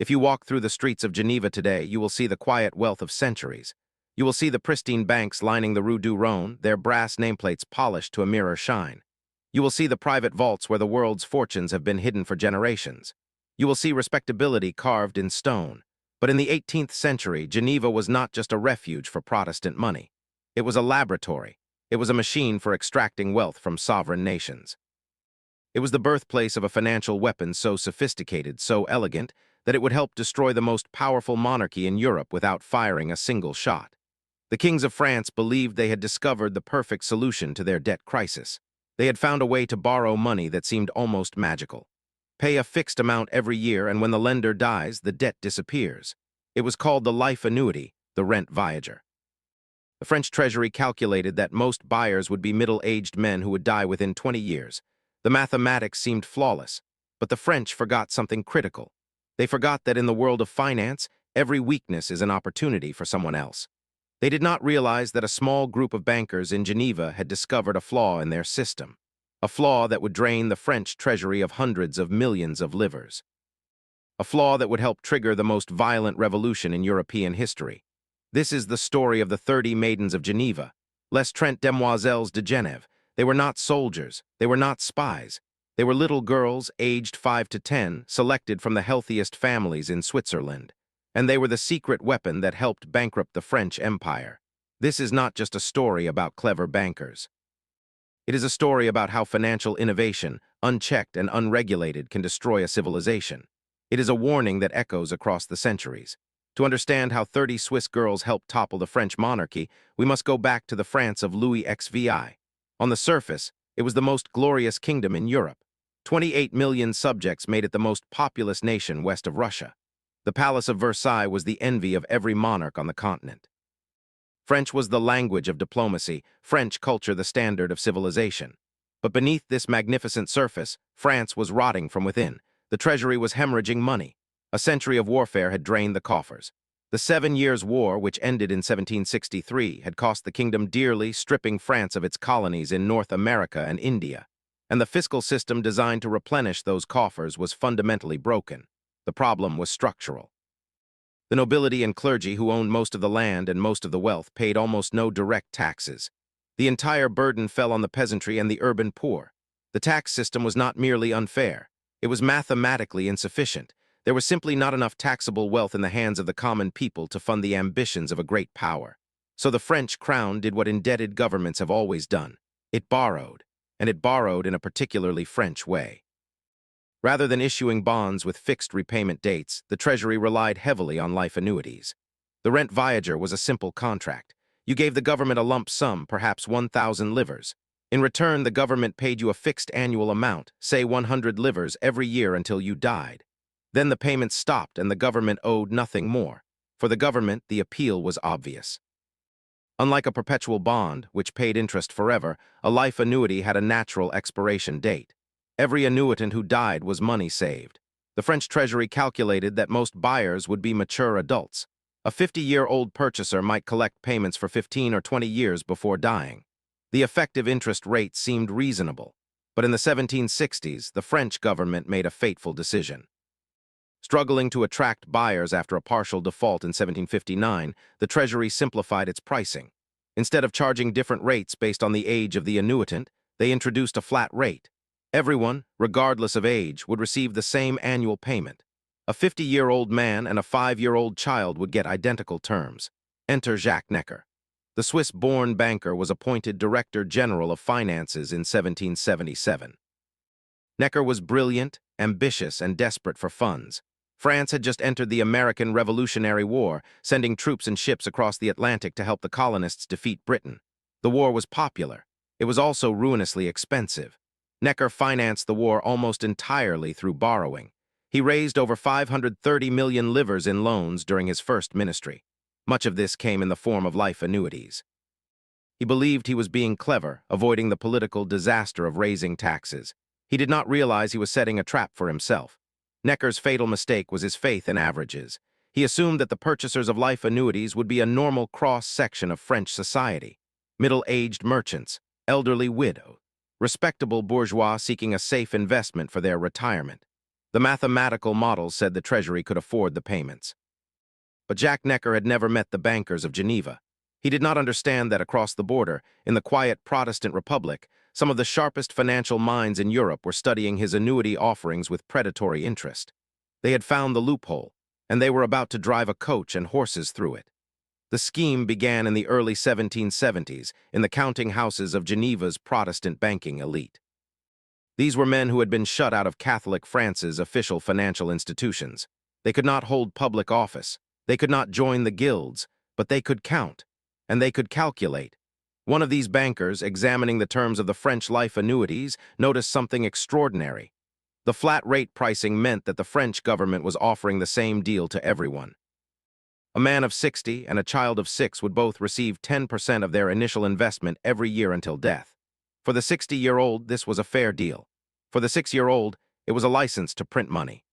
If you walk through the streets of Geneva today, you will see the quiet wealth of centuries. You will see the pristine banks lining the Rue du Rhône, their brass nameplates polished to a mirror shine. You will see the private vaults where the world's fortunes have been hidden for generations. You will see respectability carved in stone. But in the 18th century, Geneva was not just a refuge for Protestant money. It was a laboratory. It was a machine for extracting wealth from sovereign nations. It was the birthplace of a financial weapon so sophisticated, so elegant, that it would help destroy the most powerful monarchy in Europe without firing a single shot. The kings of France believed they had discovered the perfect solution to their debt crisis. They had found a way to borrow money that seemed almost magical. Pay a fixed amount every year, and when the lender dies, the debt disappears. It was called the life annuity, the rent viager. The French treasury calculated that most buyers would be middle-aged men who would die within 20 years. The mathematics seemed flawless, but the French forgot something critical. They forgot that in the world of finance, every weakness is an opportunity for someone else. They did not realize that a small group of bankers in Geneva had discovered a flaw in their system, a flaw that would drain the French treasury of hundreds of millions of livres, a flaw that would help trigger the most violent revolution in European history. This is the story of the 30 Maidens of Geneva, les 30 Demoiselles de Genève. They were not soldiers, they were not spies. They were little girls, aged 5 to 10, selected from the healthiest families in Switzerland. And they were the secret weapon that helped bankrupt the French Empire. This is not just a story about clever bankers. It is a story about how financial innovation, unchecked and unregulated, can destroy a civilization. It is a warning that echoes across the centuries. To understand how 30 Swiss girls helped topple the French monarchy, we must go back to the France of Louis XVI. On the surface, it was the most glorious kingdom in Europe. 28 million subjects made it the most populous nation west of Russia. The Palace of Versailles was the envy of every monarch on the continent. French was the language of diplomacy, French culture the standard of civilization. But beneath this magnificent surface, France was rotting from within. The treasury was hemorrhaging money. A century of warfare had drained the coffers. The 7 Years' War, which ended in 1763, had cost the kingdom dearly, stripping France of its colonies in North America and India. And the fiscal system designed to replenish those coffers was fundamentally broken. The problem was structural. The nobility and clergy, who owned most of the land and most of the wealth, paid almost no direct taxes. The entire burden fell on the peasantry and the urban poor. The tax system was not merely unfair. It was mathematically insufficient. There was simply not enough taxable wealth in the hands of the common people to fund the ambitions of a great power. So the French crown did what indebted governments have always done. It borrowed, and it borrowed in a particularly French way. Rather than issuing bonds with fixed repayment dates, the treasury relied heavily on life annuities. The rent viager was a simple contract. You gave the government a lump sum, perhaps 1,000 livres. In return, the government paid you a fixed annual amount, say 100 livres, every year until you died. Then the payments stopped and the government owed nothing more. For the government, the appeal was obvious. Unlike a perpetual bond, which paid interest forever, a life annuity had a natural expiration date. Every annuitant who died was money saved. The French treasury calculated that most buyers would be mature adults. A 50-year-old purchaser might collect payments for 15 or 20 years before dying. The effective interest rate seemed reasonable. But in the 1760s, the French government made a fateful decision. Struggling to attract buyers after a partial default in 1759, the Treasury simplified its pricing. Instead of charging different rates based on the age of the annuitant, they introduced a flat rate. Everyone, regardless of age, would receive the same annual payment. A 50-year-old man and a 5-year-old child would get identical terms. Enter Jacques Necker. The Swiss-born banker was appointed Director General of Finances in 1777. Necker was brilliant, ambitious, and desperate for funds. France had just entered the American Revolutionary War, sending troops and ships across the Atlantic to help the colonists defeat Britain. The war was popular. It was also ruinously expensive. Necker financed the war almost entirely through borrowing. He raised over 530 million livres in loans during his first ministry. Much of this came in the form of life annuities. He believed he was being clever, avoiding the political disaster of raising taxes. He did not realize he was setting a trap for himself. Necker's fatal mistake was his faith in averages. He assumed that the purchasers of life annuities would be a normal cross-section of French society. Middle-aged merchants, elderly widows, respectable bourgeois seeking a safe investment for their retirement. The mathematical models said the Treasury could afford the payments. But Jack Necker had never met the bankers of Geneva. He did not understand that across the border, in the quiet Protestant Republic, some of the sharpest financial minds in Europe were studying his annuity offerings with predatory interest. They had found the loophole, and they were about to drive a coach and horses through it. The scheme began in the early 1770s in the counting houses of Geneva's Protestant banking elite. These were men who had been shut out of Catholic France's official financial institutions. They could not hold public office. They could not join the guilds, but they could count, and they could calculate. One of these bankers, examining the terms of the French life annuities, noticed something extraordinary. The flat rate pricing meant that the French government was offering the same deal to everyone. A man of 60 and a child of 6 would both receive 10% of their initial investment every year until death. For the 60-year-old, this was a fair deal. For the 6-year-old, it was a license to print money.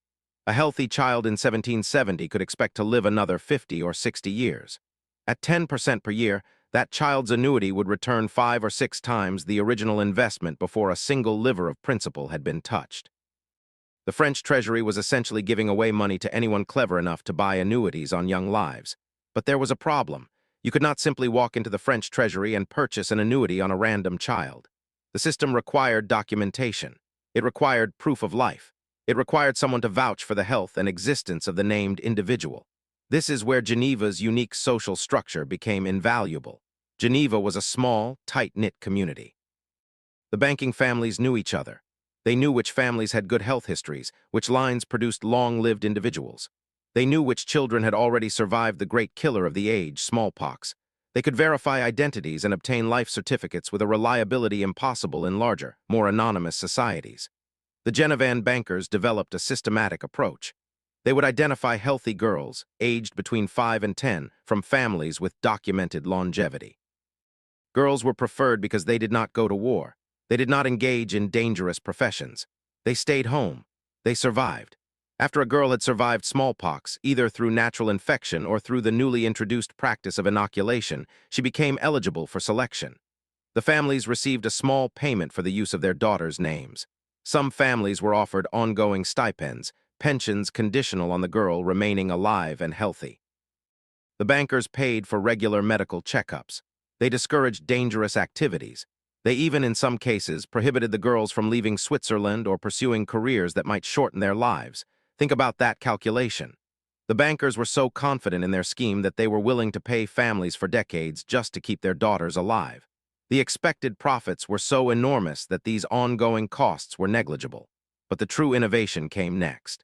A healthy child in 1770 could expect to live another 50 or 60 years. At 10% per year, that child's annuity would return 5 or 6 times the original investment before a single liver of principal had been touched. The French Treasury was essentially giving away money to anyone clever enough to buy annuities on young lives. But there was a problem. You could not simply walk into the French Treasury and purchase an annuity on a random child. The system required documentation. It required proof of life. It required someone to vouch for the health and existence of the named individual. This is where Geneva's unique social structure became invaluable. Geneva was a small, tight-knit community. The banking families knew each other. They knew which families had good health histories, which lines produced long-lived individuals. They knew which children had already survived the great killer of the age, smallpox. They could verify identities and obtain life certificates with a reliability impossible in larger, more anonymous societies. The Genevan bankers developed a systematic approach. They would identify healthy girls, aged between 5 and 10, from families with documented longevity. Girls were preferred because they did not go to war. They did not engage in dangerous professions. They stayed home. They survived. After a girl had survived smallpox, either through natural infection or through the newly introduced practice of inoculation, she became eligible for selection. The families received a small payment for the use of their daughters' names. Some families were offered ongoing stipends, pensions conditional on the girl remaining alive and healthy. The bankers paid for regular medical checkups. They discouraged dangerous activities. They even, in some cases, prohibited the girls from leaving Switzerland or pursuing careers that might shorten their lives. Think about that calculation. The bankers were so confident in their scheme that they were willing to pay families for decades just to keep their daughters alive. The expected profits were so enormous that these ongoing costs were negligible. But the true innovation came next.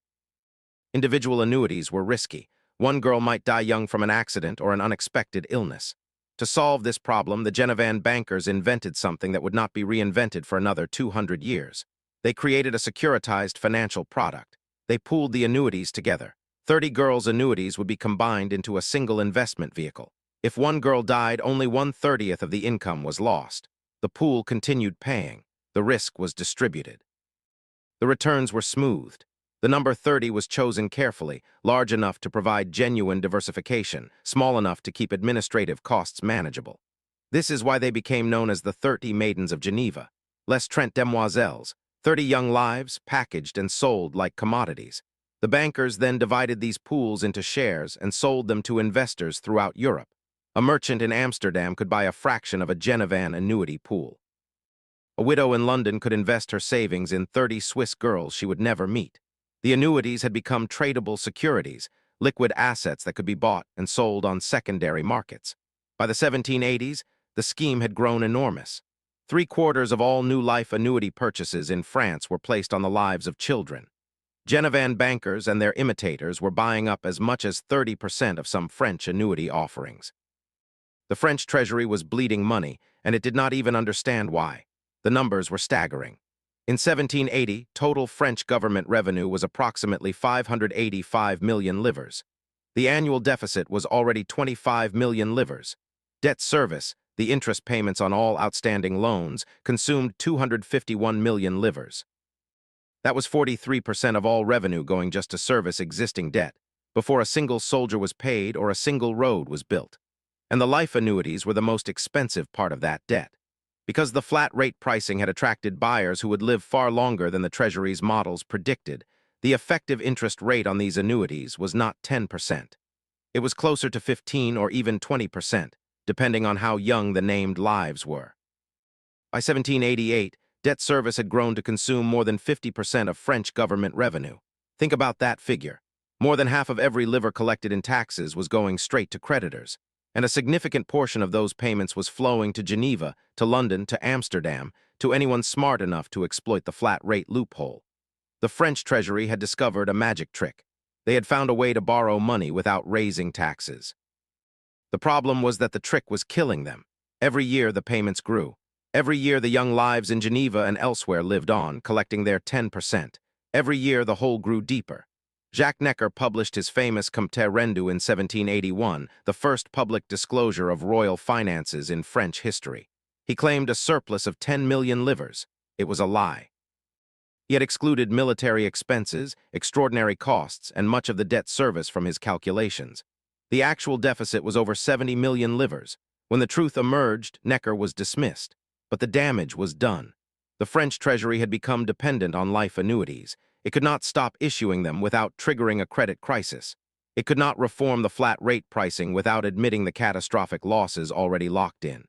Individual annuities were risky. One girl might die young from an accident or an unexpected illness. To solve this problem, the Genevan bankers invented something that would not be reinvented for another 200 years. They created a securitized financial product. They pooled the annuities together. 30 girls' annuities would be combined into a single investment vehicle. If one girl died, only 1/30th of the income was lost. The pool continued paying. The risk was distributed. The returns were smoothed. The number 30 was chosen carefully, large enough to provide genuine diversification, small enough to keep administrative costs manageable. This is why they became known as the 30 Maidens of Geneva. Les 30 demoiselles, 30 young lives, packaged and sold like commodities. The bankers then divided these pools into shares and sold them to investors throughout Europe. A merchant in Amsterdam could buy a fraction of a Genevan annuity pool. A widow in London could invest her savings in 30 Swiss girls she would never meet. The annuities had become tradable securities, liquid assets that could be bought and sold on secondary markets. By the 1780s, the scheme had grown enormous. 3/4 of all new life annuity purchases in France were placed on the lives of children. Genevan bankers and their imitators were buying up as much as 30% of some French annuity offerings. The French Treasury was bleeding money, and it did not even understand why. The numbers were staggering. In 1780, total French government revenue was approximately 585 million livres. The annual deficit was already 25 million livres. Debt service, the interest payments on all outstanding loans, consumed 251 million livres. That was 43% of all revenue going just to service existing debt, before a single soldier was paid or a single road was built. And the life annuities were the most expensive part of that debt. Because the flat rate pricing had attracted buyers who would live far longer than the Treasury's models predicted, The effective interest rate on these annuities was not 10%. It was closer to 15 or even 20%, depending on how young the named lives were. By 1788, debt service had grown to consume more than 50% of French government revenue. Think about that figure. More than half of every liver collected in taxes was going straight to creditors, and a significant portion of those payments was flowing to Geneva, to London, to Amsterdam, to anyone smart enough to exploit the flat-rate loophole. The French treasury had discovered a magic trick. They had found a way to borrow money without raising taxes. The problem was that the trick was killing them. Every year the payments grew. Every year the young lives in Geneva and elsewhere lived on, collecting their 10%. Every year the hole grew deeper. Jacques Necker published his famous Compte Rendu in 1781, the first public disclosure of royal finances in French history. He claimed a surplus of 10 million livres. It was a lie. He had excluded military expenses, extraordinary costs, and much of the debt service from his calculations. The actual deficit was over 70 million livres. When the truth emerged, Necker was dismissed. But the damage was done. The French treasury had become dependent on life annuities. It could not stop issuing them without triggering a credit crisis. It could not reform the flat-rate pricing without admitting the catastrophic losses already locked in.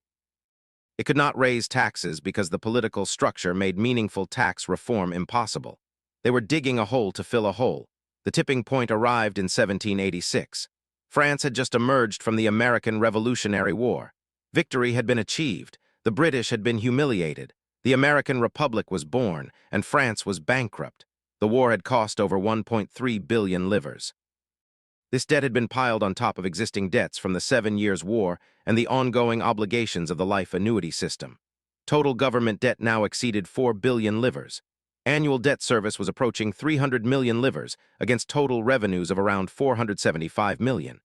It could not raise taxes because the political structure made meaningful tax reform impossible. They were digging a hole to fill a hole. The tipping point arrived in 1786. France had just emerged from the American Revolutionary War. Victory had been achieved. The British had been humiliated. The American Republic was born, and France was bankrupt. The war had cost over 1.3 billion livres. This debt had been piled on top of existing debts from the 7 Years' War and the ongoing obligations of the life annuity system. Total government debt now exceeded 4 billion livres. Annual debt service was approaching 300 million livres against total revenues of around 475 million.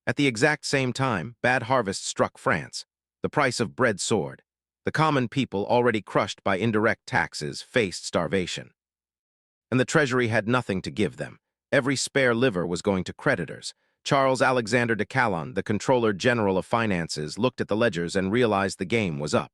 At the exact same time, bad harvests struck France. The price of bread soared. The common people, already crushed by indirect taxes, faced starvation. And the treasury had nothing to give them. Every spare liver was going to creditors. Charles Alexander de Calonne, the Controller General of Finances, looked at the ledgers and realized the game was up.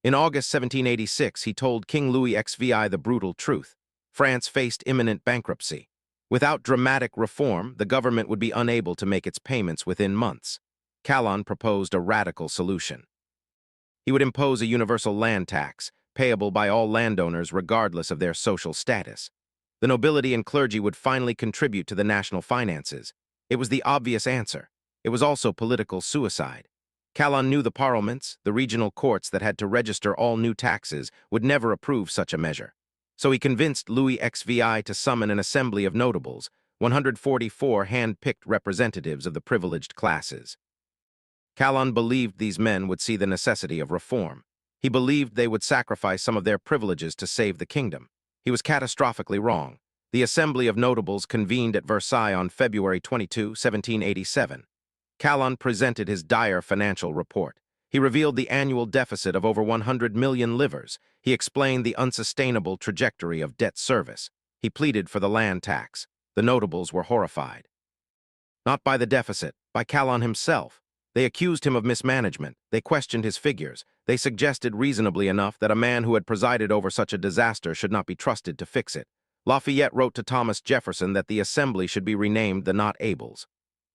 In August 1786, he told King Louis XVI the brutal truth. France faced imminent bankruptcy. Without dramatic reform, the government would be unable to make its payments within months. Calonne proposed a radical solution. He would impose a universal land tax, payable by all landowners regardless of their social status. The nobility and clergy would finally contribute to the national finances. It was the obvious answer. It was also political suicide. Calonne knew the parliaments, the regional courts that had to register all new taxes, would never approve such a measure. So he convinced Louis XVI to summon an assembly of notables, 144 hand-picked representatives of the privileged classes. Calonne believed these men would see the necessity of reform. He believed they would sacrifice some of their privileges to save the kingdom. He was catastrophically wrong. The Assembly of Notables convened at Versailles on February 22, 1787. Calonne presented his dire financial report. He revealed the annual deficit of over 100 million livres. He explained the unsustainable trajectory of debt service. He pleaded for the land tax. The notables were horrified. Not by the deficit, by Calonne himself. They accused him of mismanagement. They questioned his figures. They suggested reasonably enough that a man who had presided over such a disaster should not be trusted to fix it. Lafayette wrote to Thomas Jefferson that the assembly should be renamed the Not Ables.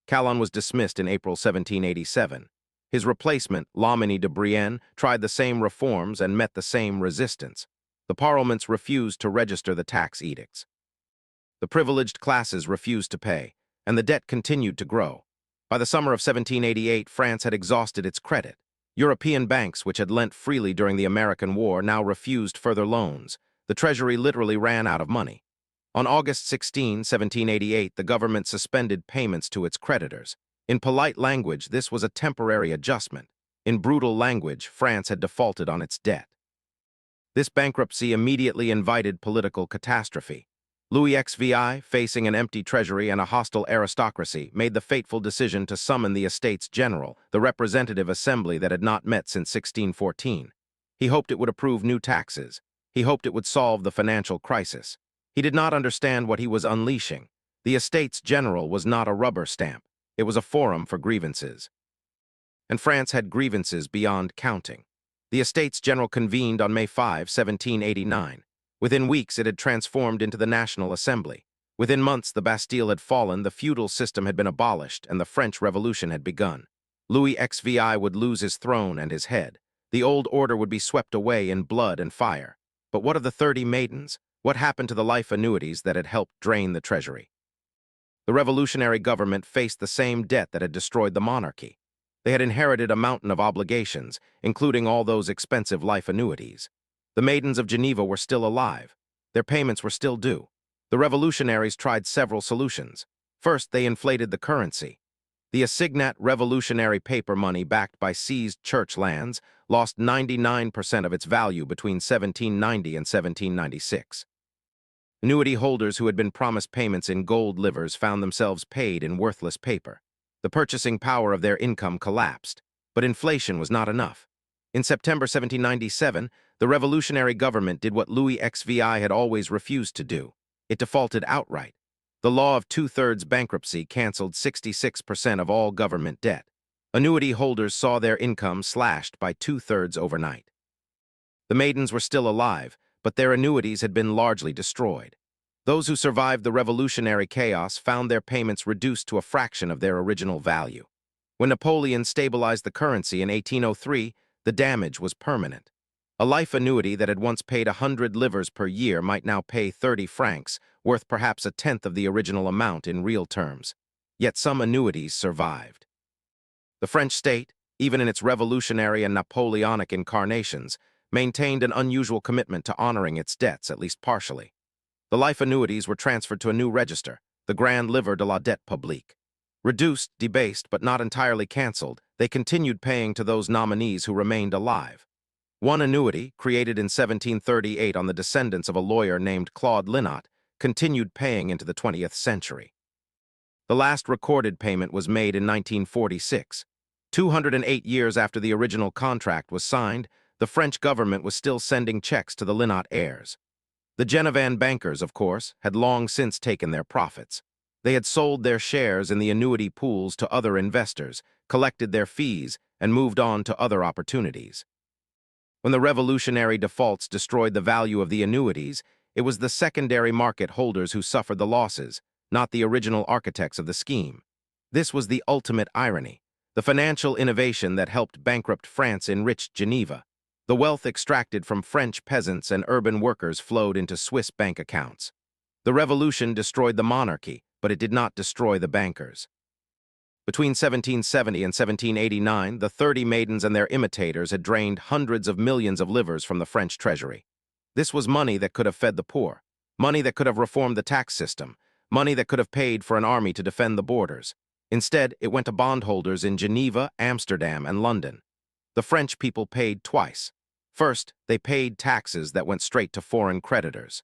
Calonne was dismissed in April 1787. His replacement, Loménie de Brienne, tried the same reforms and met the same resistance. The parliaments refused to register the tax edicts. The privileged classes refused to pay, and the debt continued to grow. By the summer of 1788, France had exhausted its credit. European banks, which had lent freely during the American War, now refused further loans. The treasury literally ran out of money. On August 16, 1788, the government suspended payments to its creditors. In polite language, this was a temporary adjustment. In brutal language, France had defaulted on its debt. This bankruptcy immediately invited political catastrophe. Louis XVI, facing an empty treasury and a hostile aristocracy, made the fateful decision to summon the Estates General, the representative assembly that had not met since 1614. He hoped it would approve new taxes. He hoped it would solve the financial crisis. He did not understand what he was unleashing. The Estates General was not a rubber stamp. It was a forum for grievances. And France had grievances beyond counting. The Estates General convened on May 5, 1789. Within weeks, it had transformed into the National Assembly. Within months, the Bastille had fallen, the feudal system had been abolished, and the French Revolution had begun. Louis XVI would lose his throne and his head. The old order would be swept away in blood and fire. But what of the 30 maidens? What happened to the life annuities that had helped drain the treasury? The revolutionary government faced the same debt that had destroyed the monarchy. They had inherited a mountain of obligations, including all those expensive life annuities. The Maidens of Geneva were still alive. Their payments were still due. The revolutionaries tried several solutions. First, they inflated the currency. The assignat revolutionary paper money backed by seized church lands lost 99% of its value between 1790 and 1796. Annuity holders who had been promised payments in gold livers found themselves paid in worthless paper. The purchasing power of their income collapsed, but inflation was not enough. In September 1797, the revolutionary government did what Louis XVI had always refused to do. It defaulted outright. The law of two-thirds bankruptcy canceled 66% of all government debt. Annuity holders saw their income slashed by two-thirds overnight. The Maidens were still alive, but their annuities had been largely destroyed. Those who survived the revolutionary chaos found their payments reduced to a fraction of their original value. When Napoleon stabilized the currency in 1803, the damage was permanent. A life annuity that had once paid 100 livres per year might now pay 30 francs, worth perhaps a tenth of the original amount in real terms. Yet some annuities survived. The French state, even in its revolutionary and Napoleonic incarnations, maintained an unusual commitment to honoring its debts, at least partially. The life annuities were transferred to a new register, the Grand Livre de la Dette Publique. Reduced, debased, but not entirely canceled, they continued paying to those nominees who remained alive. One annuity, created in 1738 on the descendants of a lawyer named Claude Linot, continued paying into the 20th century. The last recorded payment was made in 1946. 208 years after the original contract was signed, the French government was still sending checks to the Linot heirs. The Genevan bankers, of course, had long since taken their profits. They had sold their shares in the annuity pools to other investors, collected their fees, and moved on to other opportunities. When the revolutionary defaults destroyed the value of the annuities, it was the secondary market holders who suffered the losses, not the original architects of the scheme. This was the ultimate irony. The financial innovation that helped bankrupt France enriched Geneva. The wealth extracted from French peasants and urban workers flowed into Swiss bank accounts. The revolution destroyed the monarchy, but it did not destroy the bankers. Between 1770 and 1789, the 30 maidens and their imitators had drained hundreds of millions of livres from the French treasury. This was money that could have fed the poor, money that could have reformed the tax system, money that could have paid for an army to defend the borders. Instead, it went to bondholders in Geneva, Amsterdam, and London. The French people paid twice. First, they paid taxes that went straight to foreign creditors.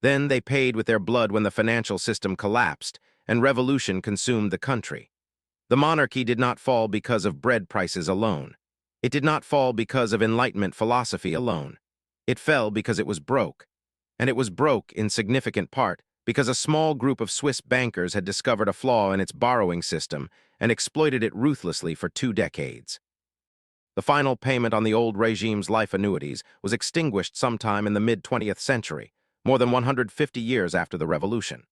Then they paid with their blood when the financial system collapsed and revolution consumed the country. The monarchy did not fall because of bread prices alone. It did not fall because of Enlightenment philosophy alone. It fell because it was broke. And it was broke in significant part because a small group of Swiss bankers had discovered a flaw in its borrowing system and exploited it ruthlessly for 2 decades. The final payment on the old regime's life annuities was extinguished sometime in the mid-20th century, more than 150 years after the revolution.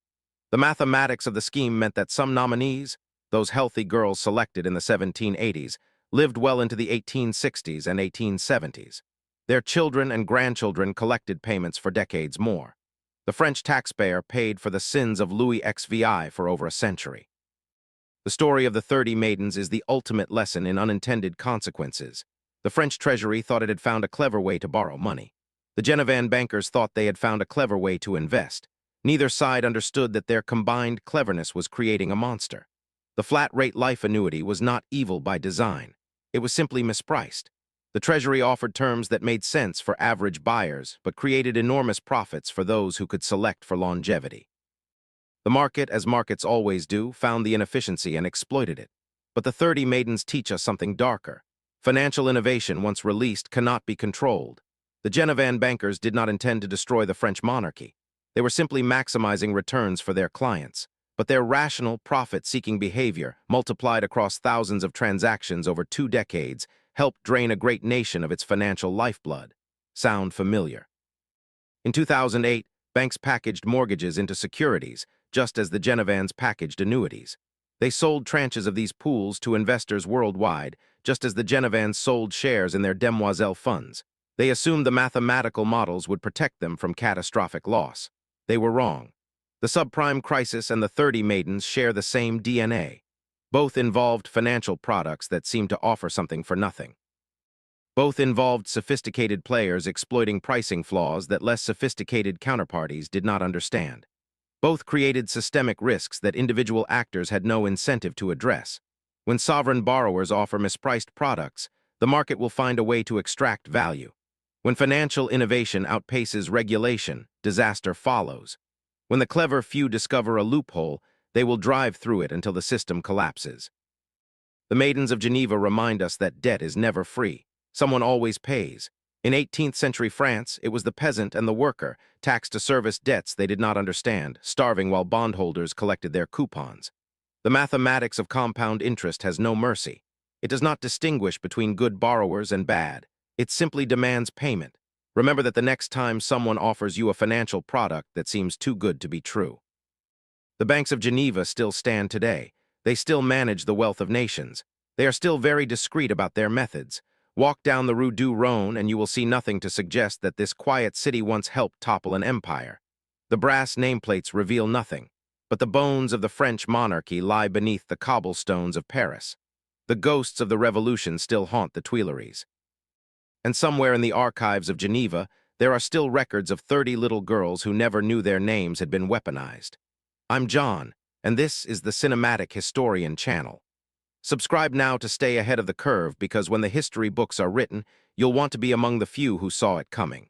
The mathematics of the scheme meant that some nominees, those healthy girls selected in the 1780s, lived well into the 1860s and 1870s. Their children and grandchildren collected payments for decades more. The French taxpayer paid for the sins of Louis XVI for over a century. The story of the 30 maidens is the ultimate lesson in unintended consequences. The French treasury thought it had found a clever way to borrow money. The Genevan bankers thought they had found a clever way to invest. Neither side understood that their combined cleverness was creating a monster. The flat-rate life annuity was not evil by design. It was simply mispriced. The Treasury offered terms that made sense for average buyers, but created enormous profits for those who could select for longevity. The market, as markets always do, found the inefficiency and exploited it. But the 30 maidens teach us something darker. Financial innovation, once released, cannot be controlled. The Genevan bankers did not intend to destroy the French monarchy. They were simply maximizing returns for their clients. But their rational, profit-seeking behavior, multiplied across thousands of transactions over 2 decades, helped drain a great nation of its financial lifeblood. Sound familiar? In 2008, Banks packaged mortgages into securities, just as the Genevans packaged annuities. They sold tranches of these pools to investors worldwide, just as the Genevans sold shares in their demoiselle funds. They assumed the mathematical models would protect them from catastrophic loss. They were wrong. The subprime crisis and the 30 Maidens share the same DNA. Both involved financial products that seemed to offer something for nothing. Both involved sophisticated players exploiting pricing flaws that less sophisticated counterparties did not understand. Both created systemic risks that individual actors had no incentive to address. When sovereign borrowers offer mispriced products, the market will find a way to extract value. When financial innovation outpaces regulation, disaster follows. When the clever few discover a loophole, they will drive through it until the system collapses. The Maidens of Geneva remind us that debt is never free. Someone always pays. In 18th century France, it was the peasant and the worker, taxed to service debts they did not understand, starving while bondholders collected their coupons. The mathematics of compound interest has no mercy. It does not distinguish between good borrowers and bad. It simply demands payment. Remember that the next time someone offers you a financial product that seems too good to be true. The banks of Geneva still stand today. They still manage the wealth of nations. They are still very discreet about their methods. Walk down the Rue du Rhône and you will see nothing to suggest that this quiet city once helped topple an empire. The brass nameplates reveal nothing, but the bones of the French monarchy lie beneath the cobblestones of Paris. The ghosts of the revolution still haunt the Tuileries. And somewhere in the archives of Geneva, there are still records of 30 little girls who never knew their names had been weaponized. I'm John, and this is the Cinematic Historian channel. Subscribe now to stay ahead of the curve because when the history books are written, you'll want to be among the few who saw it coming.